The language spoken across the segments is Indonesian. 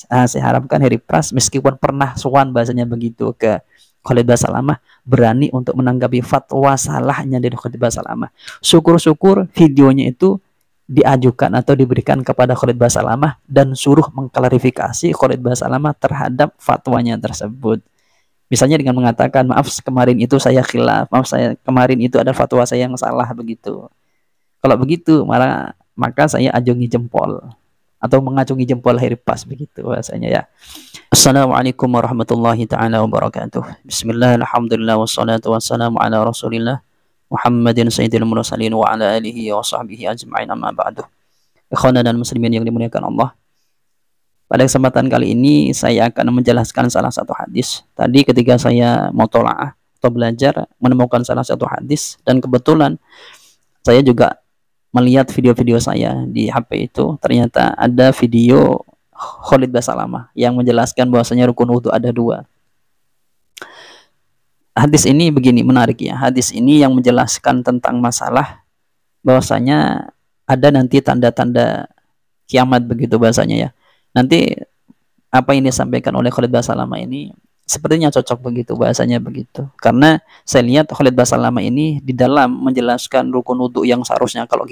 Saya harapkan Heri Pras meskipun pernah sowan bahasanya begitu ke Khalid Basalamah, berani untuk menanggapi fatwa salahnya dari Khalid Basalamah. Syukur-syukur videonya itu diajukan atau diberikan kepada Khalid Basalamah dan suruh mengklarifikasi Khalid Basalamah terhadap fatwanya tersebut. Misalnya dengan mengatakan, maaf kemarin itu saya khilaf, maaf saya kemarin itu ada fatwa saya yang salah begitu. Kalau begitu, maka saya ajungi jempol atau mengacungi jempol Heri Pras begitu bahasanya ya. Assalamualaikum warahmatullahi taala wabarakatuh. Bismillah, alhamdulillah, wassalatu wassalamu ala rasulillah Muhammadin sayyidil mursalin wa ala alihi wa sahbihi ajma'in, amma ba'du. Ikhwan dan muslimin yang dimuliakan Allah, pada kesempatan kali ini saya akan menjelaskan salah satu hadis. Tadi ketika saya mutola'ah atau belajar menemukan salah satu hadis, dan kebetulan saya juga melihat video-video saya di HP itu, ternyata ada video Khalid Basalamah yang menjelaskan bahwasanya rukun wudhu ada dua. Hadis ini begini, menarik ya. Hadis ini yang menjelaskan tentang masalah bahwasanya ada nanti tanda-tanda kiamat begitu bahasanya ya. Nanti apa yang disampaikan oleh Khalid Basalamah ini sepertinya cocok begitu bahasanya begitu. Karena saya lihat Khalid Basalamah ini di dalam menjelaskan rukun wudhu yang seharusnya kalau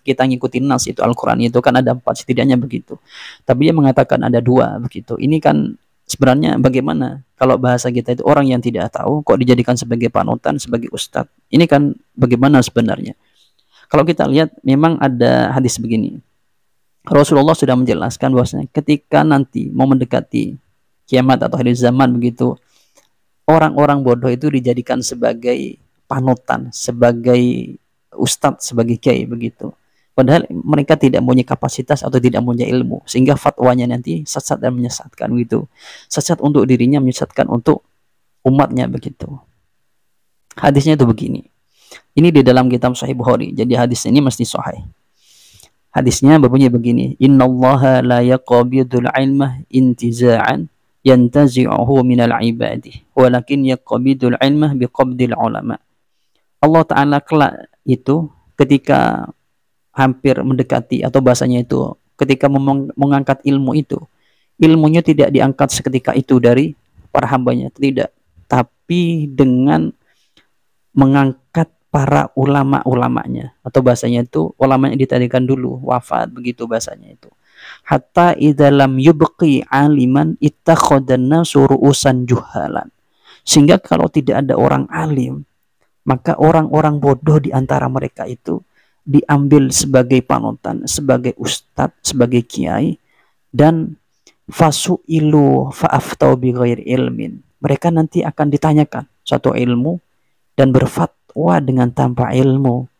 kita ngikutin nas itu Al-Quran itu kan ada 4 setidaknya begitu. Tapi dia mengatakan ada 2 begitu. Ini kan sebenarnya bagaimana kalau bahasa kita itu orang yang tidak tahu kok dijadikan sebagai panutan, sebagai ustadz. Ini kan bagaimana sebenarnya. Kalau kita lihat memang ada hadis begini. Rasulullah sudah menjelaskan bahwasanya ketika nanti mau mendekati kiamat atau akhir zaman begitu, orang-orang bodoh itu dijadikan sebagai panutan, sebagai ustadz, sebagai kiai begitu. Padahal mereka tidak punya kapasitas atau tidak punya ilmu, sehingga fatwanya nanti sesat dan menyesatkan gitu. Sesat untuk dirinya, menyesatkan untuk umatnya begitu. Hadisnya itu begini. Ini di dalam kitab Sahih Bukhari. Jadi hadis ini mesti sahih. Hadisnya berbunyi begini. Innallaha la yaqbidul ilma intiza'an yantazi'uhu minal ibadi walakin yaqbidul ilma biqabdil ulama. Allah Ta'ala kelak itu ketika hampir mendekati, atau bahasanya itu ketika mengangkat ilmu itu, ilmunya tidak diangkat seketika itu dari para hambanya, tidak, tapi dengan mengangkat para ulama-ulamanya, atau bahasanya itu ulamanya ditadikan dulu wafat begitu bahasanya itu. Hatta idzalam yubqi aliman ittakhadana suru'usan juhalan. Sehingga kalau tidak ada orang alim, maka orang-orang bodoh di antara mereka itu diambil sebagai panutan, sebagai ustadz, sebagai kiai, dan fasu'ilu fa'aftau bighairi ilmin. Mereka nanti akan ditanyakan satu ilmu dan berfatwa dengan tanpa ilmu.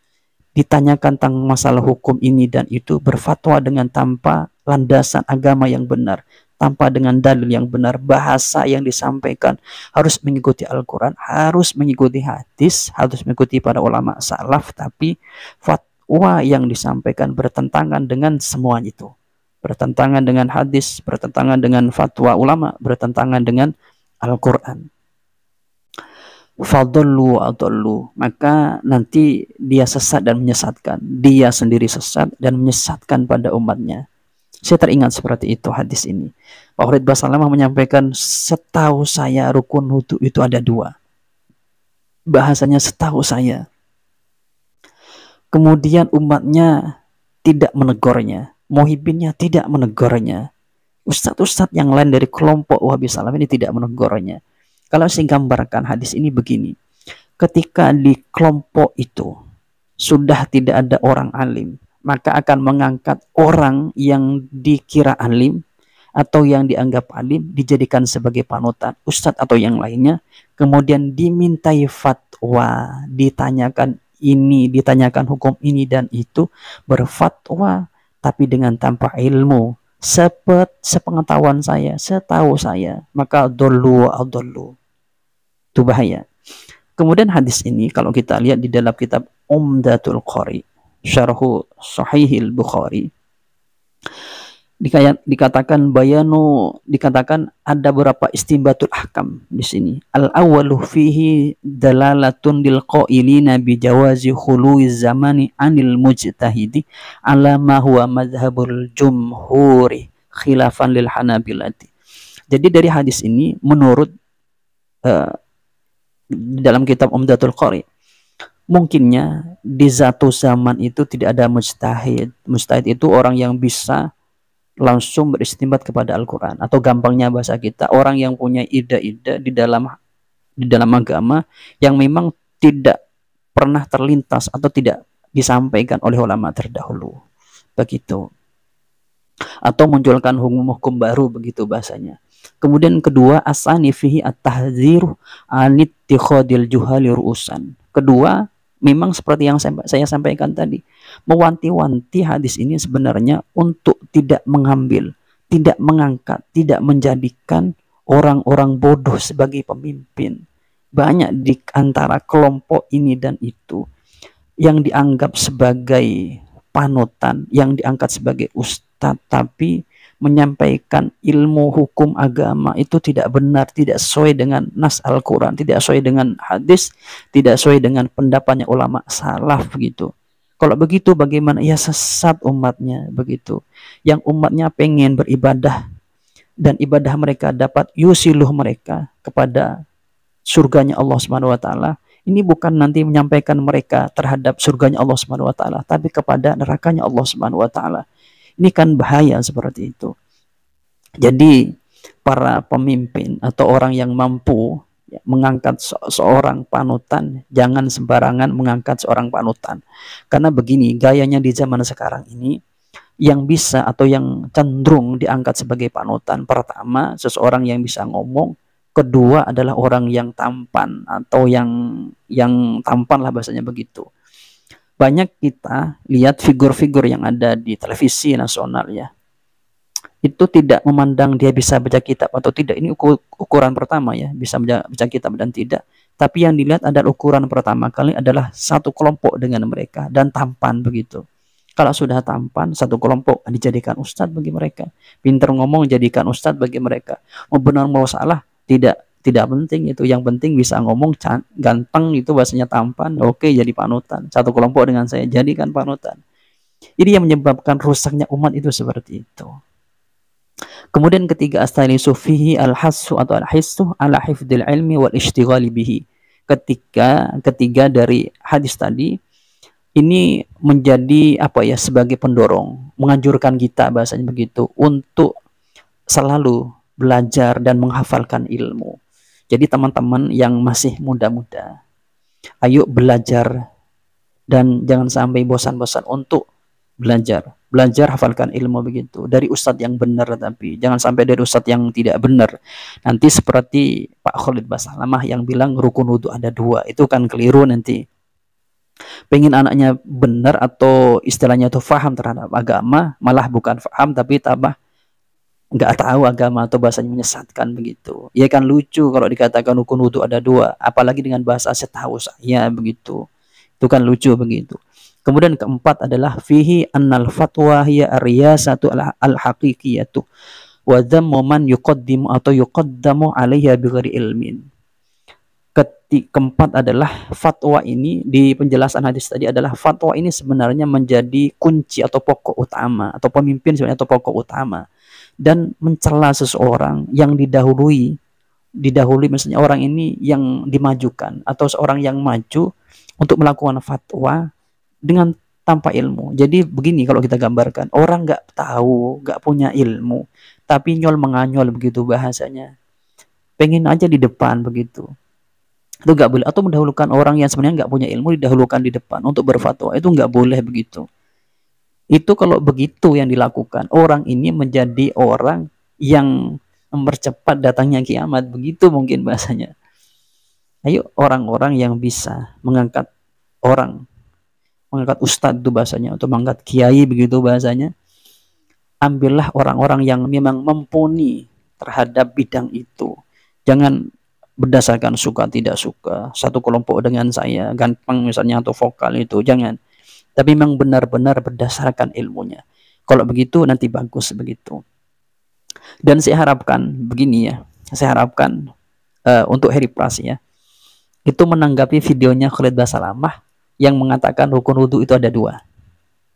Ditanyakan tentang masalah hukum ini dan itu, berfatwa dengan tanpa landasan agama yang benar, tanpa dengan dalil yang benar. Bahasa yang disampaikan harus mengikuti Al-Quran, harus mengikuti hadis, harus mengikuti para ulama salaf, tapi fatwa yang disampaikan bertentangan dengan semua itu, bertentangan dengan hadis, bertentangan dengan fatwa ulama, bertentangan dengan Al-Quran. Fadallu adallu, maka nanti dia sesat dan menyesatkan, dia sendiri sesat dan menyesatkan pada umatnya. Saya teringat seperti itu hadis ini. Pak Khalid Basalamah menyampaikan, setahu saya rukun wudhu itu ada 2. Bahasanya setahu saya. Kemudian umatnya tidak menegurnya, muhibbinnya tidak menegurnya, ustadz-ustadz yang lain dari kelompok Wahabi Salam ini tidak menegurnya. Kalau saya gambarkan hadis ini begini, ketika di kelompok itu sudah tidak ada orang alim, maka akan mengangkat orang yang dikira alim atau yang dianggap alim, dijadikan sebagai panutan, ustadz atau yang lainnya, kemudian dimintai fatwa, ditanyakan ini, ditanyakan hukum ini dan itu, berfatwa tapi dengan tanpa ilmu. Sepengetahuan saya, setahu saya, maka adallu. Itu bahaya. Kemudian hadis ini kalau kita lihat di dalam kitab Umdatul Qari, Syarhu Sahihil Bukhari, dikatakan ada beberapa istinbatul ahkam di sini. Al-awwalu fihi dalalatun lil qailina bi jawazi khuluiz zamani anil mujtahidi ala ma huwa madhhabul jumhuri khilafan lil Hanabilati. Jadi dari hadis ini menurut dalam kitab Umdatul Qari, mungkinnya di satu zaman itu tidak ada mujtahid. Mujtahid itu orang yang bisa langsung beristimbat kepada Al-Quran, atau gampangnya bahasa kita, orang yang punya ide-ide di dalam agama yang memang tidak pernah terlintas atau tidak disampaikan oleh ulama terdahulu, begitu, atau munculkan hukum-hukum baru, begitu bahasanya. Kemudian kedua, asani fihi at-tahdziru an ittikhadil juhali ru'usan. Kedua, memang seperti yang saya sampaikan tadi, mewanti-wanti hadis ini sebenarnya untuk tidak mengambil, tidak mengangkat, tidak menjadikan orang-orang bodoh sebagai pemimpin. Banyak di antara kelompok ini dan itu yang dianggap sebagai panutan, yang diangkat sebagai ustadz, tapi menyampaikan ilmu hukum agama itu tidak benar, tidak sesuai dengan nas Al-Quran, tidak sesuai dengan hadis, tidak sesuai dengan pendapatnya ulama salaf, begitu. Kalau begitu bagaimana? Ya sesat umatnya, begitu. Yang umatnya pengen beribadah dan ibadah mereka dapat yusiluh mereka kepada surganya Allah Subhanahu wa taala. Ini bukan nanti menyampaikan mereka terhadap surganya Allah Subhanahu wa taala, tapi kepada nerakanya Allah Subhanahu wa taala. Ini kan bahaya seperti itu. Jadi para pemimpin atau orang yang mampu mengangkat seorang panutan, jangan sembarangan mengangkat seorang panutan. Karena begini, gayanya di zaman sekarang ini, yang bisa atau yang cenderung diangkat sebagai panutan, pertama seseorang yang bisa ngomong, kedua adalah orang yang tampan atau yang tampan lah bahasanya, begitu. Banyak kita lihat figur-figur yang ada di televisi nasional ya, itu tidak memandang dia bisa baca kitab atau tidak. Ini ukuran pertama ya, bisa baca kitab dan tidak. Tapi yang dilihat adalah ukuran pertama kali adalah satu kelompok dengan mereka dan tampan, begitu. Kalau sudah tampan, satu kelompok dijadikan ustadz bagi mereka. Pintar ngomong jadikan ustadz bagi mereka. Mau benar mau salah tidak penting itu. Yang penting bisa ngomong, ganteng, itu bahasanya tampan, oke, jadi panutan. Satu kelompok dengan saya, jadikan panutan. Ini yang menyebabkan rusaknya umat itu seperti itu. Kemudian ketiga, astanisu fihi al-hassu atau al-hissu ala hifdil ilmi wal ishtighali bihi. Ketiga dari hadis tadi ini menjadi sebagai pendorong, menganjurkan kita bahasanya begitu, untuk selalu belajar dan menghafalkan ilmu. Jadi teman-teman yang masih muda-muda, ayo belajar dan jangan sampai bosan-bosan untuk belajar hafalkan ilmu, begitu, dari ustadz yang benar, tapi jangan sampai dari ustadz yang tidak benar. Nanti seperti Pak Khalid Basalamah yang bilang rukun wudhu ada 2, itu kan keliru. Nanti pengen anaknya benar atau istilahnya itu faham terhadap agama, malah bukan faham tapi tambah nggak tahu agama atau bahasanya menyesatkan, begitu. Ya kan lucu kalau dikatakan rukun wudhu ada 2, apalagi dengan bahasa setahu saya, begitu. Itu kan lucu, begitu. Kemudian keempat adalah fihi annal fatwa hiya ar-riyasatu al-haqiqiyatu wa dhammu man yuqaddimu atau yuqaddamu 'alaiha bighairi ilmin. Keempat adalah fatwa ini, di penjelasan hadis tadi adalah fatwa ini sebenarnya menjadi kunci atau pokok utama, atau pemimpin sebenarnya atau pokok utama, dan mencela seseorang yang didahului misalnya orang ini yang dimajukan atau seorang yang maju untuk melakukan fatwa dengan tanpa ilmu. Jadi begini kalau kita gambarkan, orang nggak tahu, nggak punya ilmu, tapi nyol menganyol, begitu bahasanya. Pengen aja di depan, begitu. Itu nggak boleh. Atau mendahulukan orang yang sebenarnya nggak punya ilmu, didahulukan di depan untuk berfatwa, itu nggak boleh, begitu. Itu kalau begitu yang dilakukan, orang ini menjadi orang yang mempercepat datangnya kiamat, begitu mungkin bahasanya. Ayo orang-orang yang bisa mengangkat ustadz itu bahasanya, atau mengangkat kiai, begitu bahasanya, ambillah orang-orang yang memang mumpuni terhadap bidang itu. Jangan berdasarkan suka tidak suka, satu kelompok dengan saya, ganteng misalnya atau vokal, itu jangan. Tapi memang benar-benar berdasarkan ilmunya. Kalau begitu nanti bagus, begitu. Dan saya harapkan begini ya, saya harapkan untuk Heri Pras ya, itu menanggapi videonya Khalid Basalamah yang mengatakan rukun wudhu itu ada 2.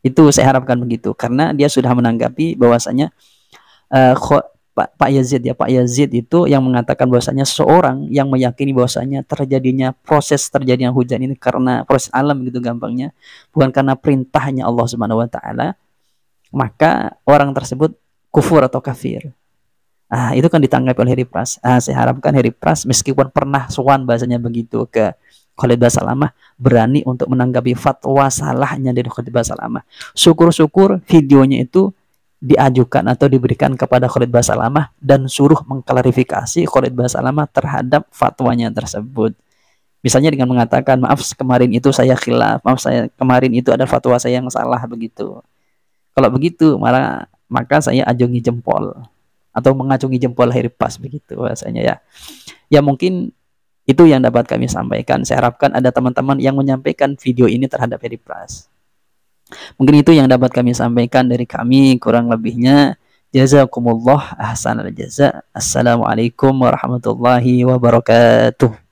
Itu saya harapkan begitu, karena dia sudah menanggapi bahwasanya Pak Yazid ya, Pak Yazid itu yang mengatakan bahwasanya seorang yang meyakini bahwasanya terjadinya hujan ini karena proses alam gitu gampangnya, bukan karena perintahnya Allah Subhanahu wa taala, maka orang tersebut kufur atau kafir. Itu kan ditanggapi oleh Heri Pras. Saya harapkan Heri Pras meskipun pernah sowan bahasanya begitu ke Khalid Basalamah, berani untuk menanggapi fatwa salahnya dari Khalid Basalamah. Syukur-syukur videonya itu diajukan atau diberikan kepada Khalid Basalamah dan suruh mengklarifikasi Khalid Basalamah terhadap fatwanya tersebut. Misalnya dengan mengatakan, maaf kemarin itu saya khilaf, maaf saya kemarin itu ada fatwa saya yang salah begitu. Kalau begitu, maka saya ajungi jempol atau mengacungi jempol Heri Pras begitu bahasanya ya. Ya mungkin itu yang dapat kami sampaikan. Saya harapkan ada teman-teman yang menyampaikan video ini terhadap Heri Pras. Mungkin itu yang dapat kami sampaikan dari kami, kurang lebihnya jazakumullah ahsanal jaza. Assalamualaikum warahmatullahi wabarakatuh.